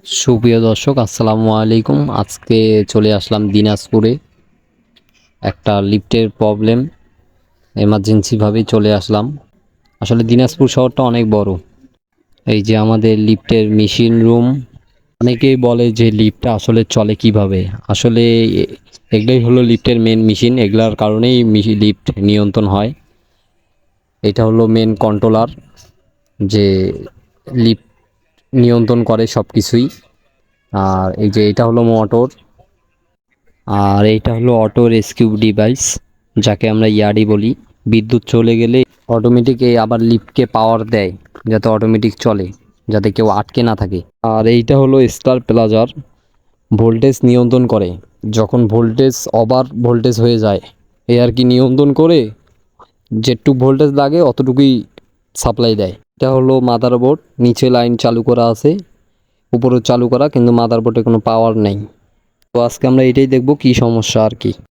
সুপ্রিয় দর্শক, আসসালামু আলাইকুম। আজকে চলে আসলাম দিনাজপুরে। একটা লিফটের প্রবলেম, এমার্জেন্সিভাবেই চলে আসলাম। আসলে দিনাজপুর শহরটা অনেক বড়। এই যে আমাদের লিফটের মেশিন রুম। অনেকেই বলে যে লিফটটা আসলে চলে কিভাবে। আসলে এগুলোই হলো লিফটের মেন মেশিন, এগুলার কারণেই লিফট নিয়ন্ত্রণ হয়। এটা হলো মেন কন্ট্রোলার, যে লিফট নিয়ন্ত্রণ করে সব কিছুই। আর এই যে এটা হলো মোটর, আর এইটা হলো অটো রেস্কিউ ডিভাইস, যাকে আমরা ইয়াডি বলি। বিদ্যুৎ চলে গেলে অটোমেটিক আবার লিফটকে পাওয়ার দেয়, যাতে অটোমেটিক চলে, যাতে কেউ আটকে না থাকে। আর এইটা হলো স্টার প্লাজার, ভোল্টেজ নিয়ন্ত্রণ করে। যখন ভোল্টেজ ওভার ভোল্টেজ হয়ে যায়, এ আর কি নিয়ন্ত্রণ করে যেটুকু ভোল্টেজ লাগে অতটুকুই সাপ্লাই দেয়। এটা হলো মাদারবোর্ড, নিচে লাইন চালু করা আছে, উপরে চালু করা, কিন্তু মাদারবোর্ডে কোনো পাওয়ার নেই। তো আজকে আমরা এটাই দেখব কি সমস্যা আর কি।